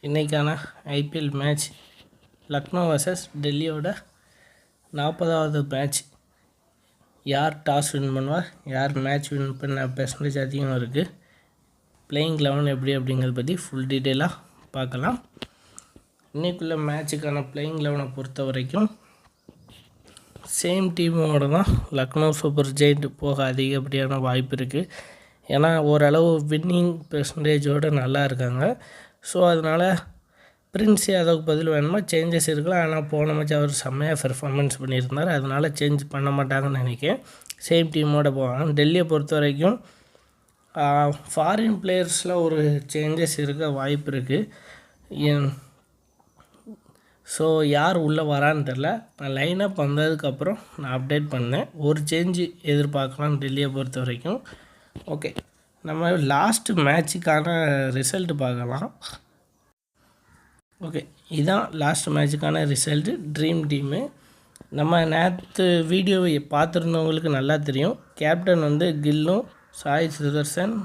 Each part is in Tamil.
இன்றைக்கான ஐபிஎல் மேட்ச் லக்னோ வர்சஸ் டெல்லியோட 40வது மேட்ச். யார் டாஸ் வின் பண்ணுவார், யார் மேட்ச் வின் பண்ண பெர்சன்டேஜ் அதிகமாக இருக்குது, பிளேயிங் 11 எப்படி அப்படிங்கிறத பற்றி ஃபுல் டீட்டெயிலாக பார்க்கலாம். இன்றைக்குள்ள மேட்சுக்கான பிளேயிங் 11 பொறுத்த வரைக்கும் சேம் டீமோட தான் லக்னோ சூப்பர் ஜெயிண்ட் போக அதிகப்படியான வாய்ப்பு இருக்குது. ஏன்னா ஓரளவு வின்னிங் பெர்சன்டேஜோடு நல்லா இருக்காங்க. ஸோ அதனால் பிரின்ஸ் யாதவுக்கு பதில் வேணுமா சேஞ்சஸ் இருக்கலாம். ஆனால் போன மேட்ச் அவர் செம்மையாக பெர்ஃபார்மன்ஸ் பண்ணியிருந்தார், அதனால் சேஞ்ச் பண்ண மாட்டாங்கன்னு நினைக்கிறேன். சேம் டீமோடு போவாங்க. டெல்லியை பொறுத்த வரைக்கும் ஃபாரின் பிளேயர்ஸில் ஒரு சேஞ்சஸ் இருக்க வாய்ப்பு இருக்குது. ஸோ யார் உள்ளே வரான்னு தெரில. நான் லைனப் வந்ததுக்கப்புறம் நான் அப்டேட் பண்ணேன். ஒரு சேஞ்சு எதிர்பார்க்கலாம் டெல்லியை பொறுத்த வரைக்கும். ஓகே, நம்ம லாஸ்ட்டு மேட்சுக்கான ரிசல்ட்டு பார்க்கலாம். ஓகே, இதுதான் லாஸ்ட் மேட்சுக்கான ரிசல்ட்டு. ட்ரீம் டீமு நம்ம நேற்று வீடியோவை பார்த்துருந்தவங்களுக்கு நல்லா தெரியும். கேப்டன் வந்து கில்லும், சாய் சுதர்சன்,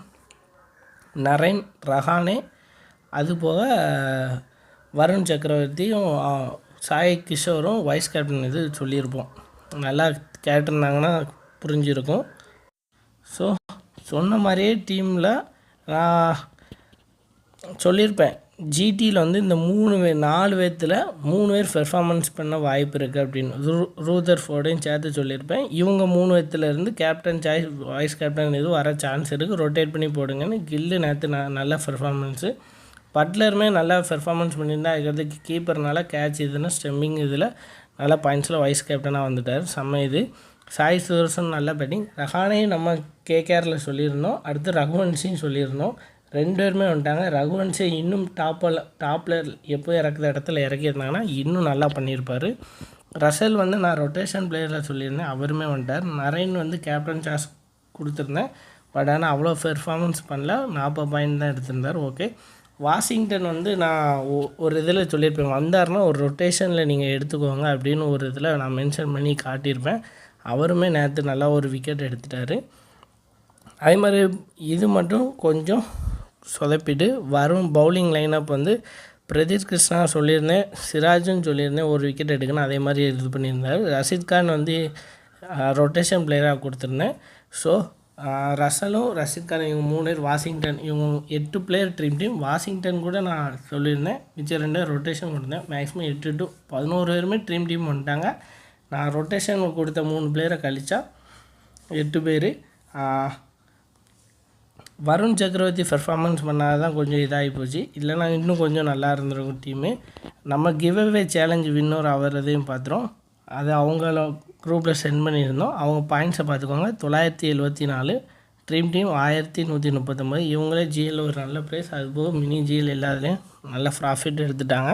நரேன், ரஹானே, அதுபோக வருண் சக்கரவர்த்தியும் சாய் கிஷோரும் வைஸ் கேப்டன் இது சொல்லியிருப்போம். நல்லா கேட்டிருந்தாங்கன்னா புரிஞ்சிருக்கும். ஸோ சொன்ன மாதிரியே டீமில் நான் சொல்லியிருப்பேன், ஜிடியில் வந்து இந்த 4 பேர்த்தில் 3 பேர் பெர்ஃபார்மன்ஸ் பண்ண வாய்ப்பு இருக்குது அப்படின்னு ரூதர்ஃபோர்டையும் சேர்த்து சொல்லியிருப்பேன். இவங்க 3 பேர்த்துலேருந்து கேப்டன் சாய்ஸ் வைஸ் கேப்டன் இது வர சான்ஸ் இருக்குது, ரொட்டேட் பண்ணி போடுங்கன்னு. கில்லு நேற்று நல்ல பெர்ஃபார்மன்ஸு, பட்லருமே நல்லா பெர்ஃபார்மன்ஸ் பண்ணியிருந்தா. அதுக்கிறதுக்கு கீப்பர்னால கேட்ச் இதுன்னு ஸ்டெம்மிங் இதில் நல்லா பாயிண்ட்ஸில் வைஸ் கேப்டனாக வந்துட்டார். செம்ம இது. சாய் சுதர்சன் நல்ல பேட்டிங். ரஹானையும் நம்ம கேகேஆரில் சொல்லியிருந்தோம், அடுத்து ரகுவன்சியும் சொல்லியிருந்தோம். 2 பேருமே வந்துட்டாங்க. ரகுவன்சி இன்னும் டாப்பில் எப்போ இறக்குற இடத்துல இறக்கியிருந்தாங்கன்னா இன்னும் நல்லா பண்ணியிருப்பார். ரசல் வந்து நான் ரொட்டேஷன் பிளேயரில் சொல்லியிருந்தேன், அவருமே வந்துட்டார். நரேன் வந்து கேப்டன் சான்ஸ் கொடுத்துருந்தேன், பட் ஆனால் அவ்வளோ பெர்ஃபார்மன்ஸ் பண்ணல, 40 பாயிண்ட் தான் எடுத்திருந்தார். ஓகே, வாஷிங்டன் வந்து நான் ஒரு இதில் சொல்லியிருப்பேன், வந்தார்னா ஒரு ரொட்டேஷனில் நீங்கள் எடுத்துக்கோங்க அப்படின்னு ஒரு இதில் நான் மென்ஷன் பண்ணி காட்டியிருப்பேன். அவருமே நேற்று நல்லா ஒரு விக்கெட் எடுத்துட்டார். அதே மாதிரி இது மட்டும் கொஞ்சம் சொதப்பிட்டு வரும் பவுலிங் லைனப் வந்து பிரதீப் கிருஷ்ணா சொல்லியிருந்தேன், சிராஜும் சொல்லியிருந்தேன் ஒரு விக்கெட் எடுக்கணும், அதே மாதிரி இது பண்ணியிருந்தார். ரஷீத் கான் வந்து ரொட்டேஷன் பிளேயராக கொடுத்துருந்தேன். ஸோ ரசலும் ரஷீத் கான் இவங்க 3 பேர், வாஷிங்டன் இவங்க 8 பிளேயர் டீம். வாஷிங்டன் கூட நான் சொல்லியிருந்தேன், மிச்சம் 2 ரொட்டேஷன் கொடுத்தேன். மேக்ஸிமம் 8 to 11 பேருமே டீம் வந்துட்டாங்க. நான் ரொட்டேஷன் கொடுத்த 3 பிளேயரை கழிச்சா 8 பேர். வருண் சக்கரவர்த்தி பெர்ஃபார்மன்ஸ் பண்ணால் தான் கொஞ்சம் இதாகி போச்சு, இல்லைனா இன்னும் கொஞ்சம் நல்லா இருந்திருக்கும் டீமு. நம்ம கிவ்அவே சேலஞ்ச் வின்னர் ஆகிறதையும் பார்த்துறோம், அது அவங்கள குரூப்பில் சென்ட் பண்ணியிருந்தோம். அவங்க பாயிண்ட்ஸை பார்த்துக்கோங்க. 974 டீம் 1139. இவங்களே ஜிஎல் ஒரு நல்ல ப்ரைஸ், அதுபோக மினி ஜிஎல் எல்லாத்துலேயும் நல்ல ப்ராஃபிட் எடுத்துட்டாங்க.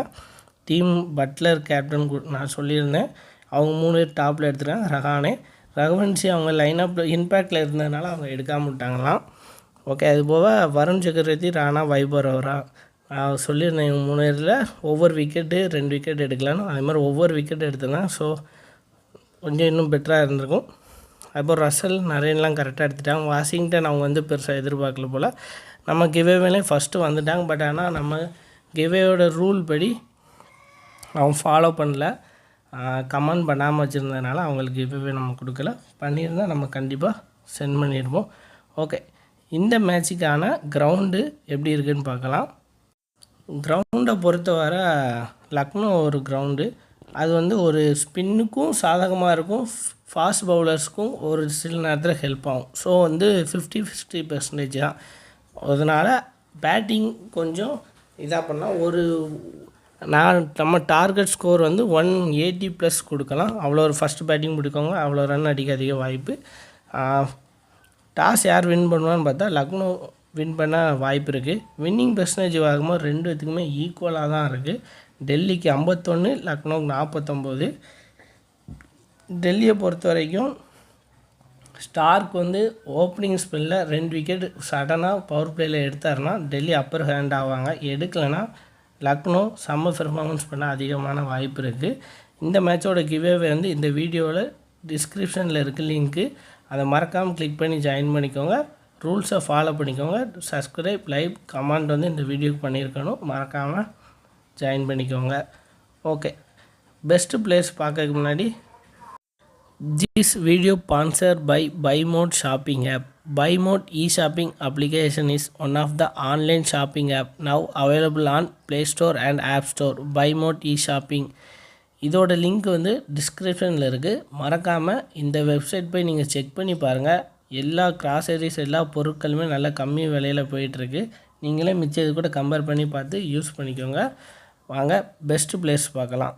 டீம் பட்லர் கேப்டன் நான் சொல்லியிருந்தேன், அவங்க 3 பேர் டாப்பில் எடுத்துட்டாங்க. ரகுவன்சி அவங்க லைனப்பில் இம்பேக்டில் இருந்ததுனால அவங்க எடுக்காமல் விட்டாங்களாம். ஓகே, அதுபோக வருண் சக்கரவர்த்தி, ராணா, வைபவரா நான் சொல்லியிருந்தேன், இவங்க 3 பேரில் ஒவ்வொரு விக்கெட்டு 2 விக்கெட் எடுக்கலான்னு. அதே மாதிரி ஒவ்வொரு விக்கெட் எடுத்துருந்தேன். ஸோ கொஞ்சம் இன்னும் பெட்டராக இருந்திருக்கும். அதுபோல் ரசல் நரேன்லாம் கரெக்டாக எடுத்துட்டாங்க. வாஷிங்டன் அவங்க வந்து பெருசாக எதிர்பார்க்கல போல். நம்ம கிவ்அவேலே ஃபஸ்ட்டு வந்துட்டாங்க, பட் ஆனால் நம்ம கிவ்அவேயோட ரூல் படி அவங்க ஃபாலோ பண்ணல, கமெண்ட் பண்ணாமல் வச்சுருந்ததுனால அவங்களுக்கு கிவ்அவே நம்ம கொடுக்கல. பண்ணியிருந்தால் நம்ம கண்டிப்பாக சென்ட் பண்ணியிருப்போம். ஓகே, இந்த மேட்சுக்கான கிரவுண்டு எப்படி இருக்குதுன்னு பார்க்கலாம். கிரவுண்டை பொறுத்தவரை லக்னோ ஒரு கிரவுண்டு, அது வந்து ஒரு ஸ்பின்னுக்கும் சாதகமாக இருக்கும், ஃபாஸ்ட் பவுலர்ஸ்க்கும் ஒரு சில நேரத்தில் ஹெல்ப் ஆகும். ஸோ வந்து 50-50% தான். அதனால் பேட்டிங் கொஞ்சம் இதாக பண்ணால் நம்ம டார்கெட் ஸ்கோர் வந்து 180+ கொடுக்கலாம். அவ்வளோ ஒரு ஃபஸ்ட்டு பேட்டிங் பிடிக்கவங்க அவ்வளோ ரன் அடிக்க அதிக வாய்ப்பு. டாஸ் யார் வின் பண்ணுவான்னு பார்த்தா லக்னோ வின் பண்ண வாய்ப்பு இருக்குது. வின்னிங் பெர்சன்டேஜ் ஆகும்போது 2 பேத்துக்குமே ஈக்குவலாக தான் இருக்குது. டெல்லிக்கு 51, லக்னோவுக்கு 49. டெல்லியை பொறுத்த வரைக்கும் ஸ்டார்க் வந்து ஓப்பனிங் ஸ்பெல்லில் 2 விக்கெட் சடனாக பவர் பிளேயில் எடுத்தாருன்னா டெல்லி அப்பர் ஹேண்ட் ஆவாங்க. எடுக்கலைன்னா லக்னோ செம்ம பெர்ஃபார்மன்ஸ் பண்ண அதிகமான வாய்ப்பு இருக்குது. இந்த மேட்சோட கிவ்அவே வந்து இந்த வீடியோவில் டிஸ்கிரிப்ஷனில் இருக்குது லிங்க்கு, அதை மறக்காமல் கிளிக் பண்ணி ஜாயின் பண்ணிக்கோங்க. ரூல்ஸை ஃபாலோ பண்ணிக்கோங்க. சப்ஸ்கிரைப், லைக், கமெண்ட் வந்து இந்த வீடியோக்கு பண்ணியிருக்கணும், மறக்காமல் ஜாயின் பண்ணிக்கோங்க. ஓகே, பெஸ்ட்டு பிளேயர்ஸ் பார்க்கறதுக்கு முன்னாடி this video sponsored by BuyMode shopping app. BuyMode e-shopping application is one of the online shopping app now available on Play Store and App Store. BuyMode e-shopping இதோட லிங்க் வந்து டிஸ்கிரிப்ஷனில் இருக்குது. மறக்காமல் இந்த வெப்சைட் போய் நீங்கள் செக் பண்ணி பாருங்கள். எல்லா கிராசரிஸ் எல்லா பொருட்களுமே நல்ல கம்மி விலையில் போயிட்டுருக்கு. நீங்களே மிச்சம் இது கூட கம்பேர் பண்ணி பார்த்து யூஸ் பண்ணிக்கோங்க. வாங்க பெஸ்ட்டு பிளேயர்ஸ் பார்க்கலாம்.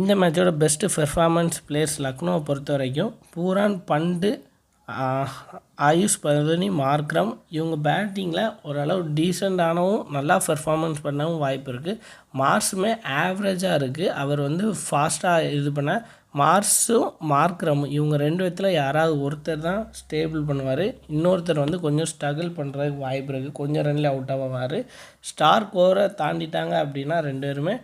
இந்த மேட்சோட பெஸ்ட்டு பெர்ஃபார்மன்ஸ் பிளேயர்ஸ் லக்னோவை பொறுத்த வரைக்கும் பூரான் பண்டு, ஆயுஷ் பதனி, மார்க்ரம் இவங்க பேட்டிங்கில் ஓரளவு டீசெண்டானவும் நல்லா பெர்ஃபார்மன்ஸ் பண்ணவும் வாய்ப்பு இருக்குது. மார்ஸுமே ஆவரேஜாக இருக்குது. அவர் வந்து ஃபாஸ்ட்டாக இது பண்ண மார்ஸும் மார்க்ரமும் இவங்க ரெண்டு விதத்தில் யாராவது ஒருத்தர் தான் ஸ்டேபிள் பண்ணுவார். இன்னொருத்தர் வந்து கொஞ்சம் ஸ்ட்ரகிள் பண்ணுறதுக்கு வாய்ப்பு இருக்குது. கொஞ்சம் ரன்னில் அவுட் ஆவார். ஸ்டார் கோரை தாண்டிட்டாங்க அப்படின்னா ரெண்டு பேருமே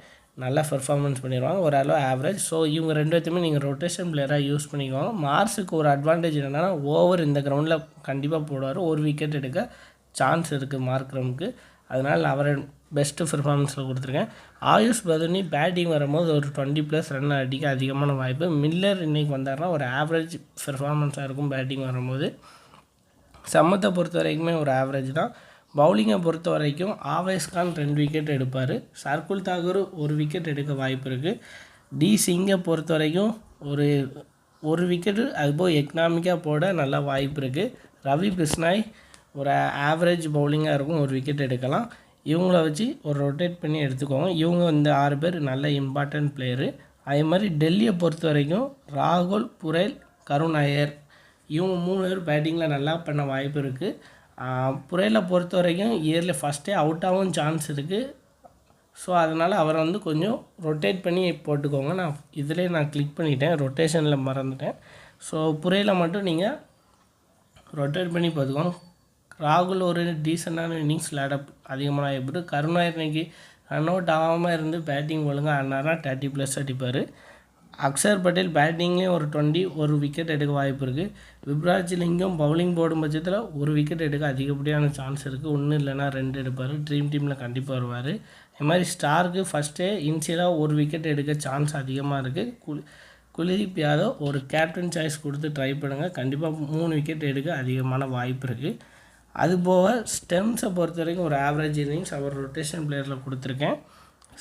நல்லா பெர்ஃபார்மன்ஸ் பண்ணிடுவாங்க. ஓரளவு ஆவரேஜ். ஸோ இவங்க ரெண்டு பேர்த்துமே நீங்கள் ரொட்டேஷன் பிளேயராக யூஸ் பண்ணிக்குவாங்க. மார்ஸுக்கு ஒரு அட்வான்டேஜ் என்னென்னா ஓவர் இந்த கிரவுண்டில் கண்டிப்பாக போடுவார். ஒரு விக்கெட் எடுக்க சான்ஸ் இருக்குது மார்க்ரமுக்கு. அதனால் அவரை பெஸ்ட்டு பெர்ஃபார்மன்ஸில் கொடுத்துருக்கேன். ஆயுஷ் பதனி பேட்டிங் வரும்போது ஒரு 20+ ரன் அடிக்க அதிகமான வாய்ப்பு. மில்லர் இன்றைக்கி வந்தார்னா ஒரு ஆவரேஜ் பெர்ஃபார்மன்ஸாக இருக்கும் பேட்டிங் வரும்போது. சம்மத்தை பொறுத்த வரைக்குமே ஒரு ஆவரேஜ் தான். பவுலிங்கை பொறுத்த வரைக்கும் ஆவேஸ் கான் 2 விக்கெட் எடுப்பார். சர்குல் தாக்கூர் 1 விக்கெட் எடுக்க வாய்ப்பு இருக்குது. டி சிங்கை பொறுத்த வரைக்கும் ஒரு விக்கெட்டு அதுபோல் எக்கனாமிக்காக போட நல்ல வாய்ப்பு இருக்குது. ரவி பிஷ்னாய் ஒரு ஆவரேஜ் பவுலிங்காக இருக்கும், 1 விக்கெட் எடுக்கலாம். இவங்கள வச்சு ஒரு ரொட்டேட் பண்ணி எடுத்துக்கோங்க. இவங்க இந்த 6 பேர் நல்ல இம்பார்ட்டன்ட் பிளேயரு. அதே மாதிரி டெல்லியை பொறுத்த வரைக்கும் ராகுல், புரேல், கருண் நாயர் இவங்க 3 பேர் பேட்டிங்கில் நல்லா பண்ண வாய்ப்பு இருக்குது. புரேலை பொறுத்த வரைக்கும் இயரில் ஃபஸ்ட்டே அவுட்டாகவும் சான்ஸ் இருக்குது. ஸோ அதனால் அவரை வந்து கொஞ்சம் ரொட்டேட் பண்ணி போட்டுக்கோங்க. நான் கிளிக் பண்ணிட்டேன், ரொட்டேஷனில் மறந்துட்டேன். ஸோ புரேலை மட்டும் நீங்கள் ரொட்டேட் பண்ணி பார்த்துக்கோங்க. ராகுல் ஒரு டீசெண்டான இன்னிங்ஸ் விளையாட அதிகமான எப்படி கருணாயர் இன்னைக்கு ரன் அவுட் ஆகாமல் இருந்து பேட்டிங் ஒழுங்காக ஆனார்னா 30+ அடிப்பார். அக்ஷர் பட்டேல் பேட்டிங்லேயும் ஒரு 20 1 விக்கெட் எடுக்க வாய்ப்பு இருக்குது. யுவராஜ் லிங்கம் பவுலிங் போடும் பட்சத்தில் 1 விக்கெட் எடுக்க அதிகப்படியான சான்ஸ் இருக்குது. 1 இல்லைனா 2 எடுப்பார். ட்ரீம் டீமில் கண்டிப்பாக வருவார். இது மாதிரி ஸ்டாருக்கு ஃபஸ்ட்டே இன்சியலாக 1 விக்கெட் எடுக்க சான்ஸ் அதிகமாக இருக்குது. குல்தீப் யாதவ் ஒரு கேப்டன் சாய்ஸ் கொடுத்து ட்ரை பண்ணுங்கள். கண்டிப்பாக 3 விக்கெட் எடுக்க அதிகமான வாய்ப்பு இருக்குது. அதுபோக ஸ்டெம்ஸை பொறுத்த வரைக்கும் ஒரு ஆவரேஜ் இன்னிங்ஸ் அவர் ரொட்டேஷன் பிளேயரில் கொடுத்துருக்கேன்.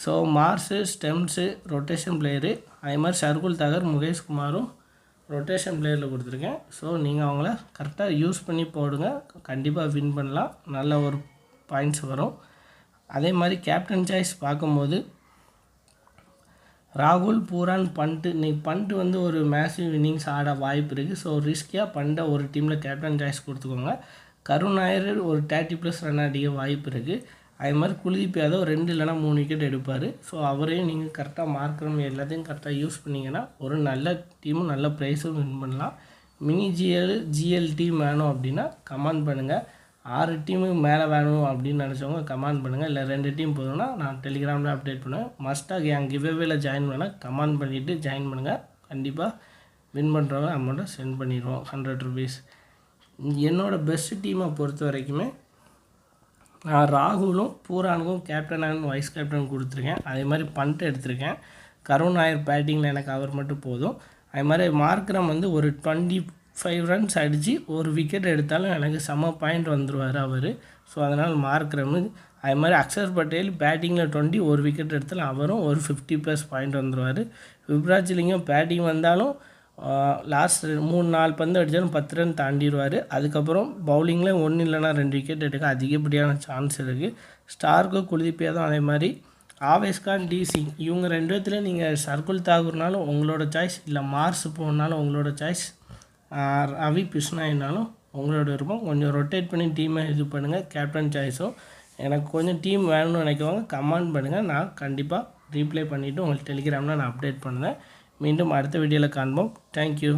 ஸோ மார்ஸு, ஸ்டெம்ஸு ரொட்டேஷன் பிளேயரு. அதே மாதிரி சர்குல் தாக்கூர், முகேஷ் குமாரும் ரொட்டேஷன் பிளேயரில் கொடுத்துருக்கேன். ஸோ நீங்கள் அவங்கள கரெக்டாக யூஸ் பண்ணி போடுங்க. கண்டிப்பாக வின் பண்ணலாம், நல்ல ஒரு பாயிண்ட்ஸ் வரும். அதே மாதிரி கேப்டன் சாய்ஸ் பார்க்கும்போது ராகுல், பூரான், பண்ட்டு. இன்னைக்கு பண்ட்டு வந்து ஒரு மேசிவ் இன்னிங்ஸ் ஆட வாய்ப்பு இருக்குது. ஸோ ரிஸ்கியாக பண்டை ஒரு டீமில் கேப்டன் சாய்ஸ் கொடுத்துக்கோங்க. கருண் நாயர் ஒரு 30+ ரன் அடிக்க வாய்ப்பு இருக்குது. அதே மாதிரி குல்தீப் யாதவ் 2 இல்லைனா 3 விக்கெட் எடுப்பார். ஸோ அவரையும் நீங்கள் கரெக்டாக மார்க்கணும் எல்லாத்தையும் கரெக்டாக யூஸ் பண்ணிங்கன்னா ஒரு நல்ல டீமும் நல்ல ப்ரைஸும் வின் பண்ணலாம். மினி ஜிஎல் டீம் வேணும் அப்படின்னா கமெண்ட் பண்ணுங்கள். 6 டீமுக்கு மேலே வேணும் அப்படின்னு நினச்சவங்க கமெண்ட் பண்ணுங்கள். இல்லை 2 டீம் போதும்னா நான் டெலிகிராமில் அப்டேட் பண்ணுவேன். மஸ்ட்டாக என் கிவ்அவேல ஜாயின் பண்ணால் கமெண்ட் பண்ணிவிட்டு ஜாயின் பண்ணுங்கள். கண்டிப்பாக வின் பண்ணுறவங்க அமௌண்ட்டை சென்ட் பண்ணிடுவோம், 100 rupees. என்னோடய பெஸ்ட்டு டீமை பொறுத்த வரைக்குமே நான் ராகுலும் பூரானுக்கும் கேப்டன் அண்ட் வைஸ் கேப்டன் கொடுத்துருக்கேன். அதே மாதிரி பண்ட் எடுத்திருக்கேன். கருண் நாயர் பேட்டிங்கில் எனக்கு அவர் மட்டும் போதும். அதே மாதிரி மார்க்ரம் வந்து ஒரு 25 ரன்ஸ் அடித்து 1 விக்கெட் எடுத்தாலும் எனக்கு செம பாயிண்ட் வந்துடுவார் அவர். ஸோ அதனால் மார்க்ரம். அதே மாதிரி அக்ஷர் பட்டேல் பேட்டிங்கில் 20 1 விக்கெட் எடுத்தாலும் அவரும் ஒரு 50+ பாயிண்ட் வந்துடுவார். யுவராஜ் லிங்கம் பேட்டிங் வந்தாலும் லாஸ்ட் 3-4 பந்து அடித்தாலும் 10 ரன் தாண்டிடுவார். அதுக்கப்புறம் பவுலிங்கில் 1 இல்லைனா 2 விக்கெட் எடுக்க அதிகப்படியான சான்ஸ் இருக்குது. ஸ்டார்க்கு, குல்தீப் யாதவ், அதே மாதிரி ஆவேஸ் கான், டி சிங் இவங்க 2 பேர்த்துல நீங்கள் சர்குல் தாக்கூர்னாலும் உங்களோட சாய்ஸ், இல்லை மார்ஸ் போனாலும் உங்களோட சாய்ஸ், ரவி பிஷ்னாயினாலும் உங்களோட விருப்பம். கொஞ்சம் ரொட்டேட் பண்ணி டீமை இது பண்ணுங்கள். கேப்டன் சாய்ஸும் எனக்கு கொஞ்சம் டீம் வேணும்னு நினைக்கிறவங்க கமெண்ட் பண்ணுங்கள். நான் கண்டிப்பாக ரீப்ளை பண்ணிவிட்டு உங்களுக்கு டெலிகிராமில் நான் அப்டேட் பண்ணுவேன். மீண்டும் அடுத்த வீடியோவில் காண்போம். தேங்க்யூ.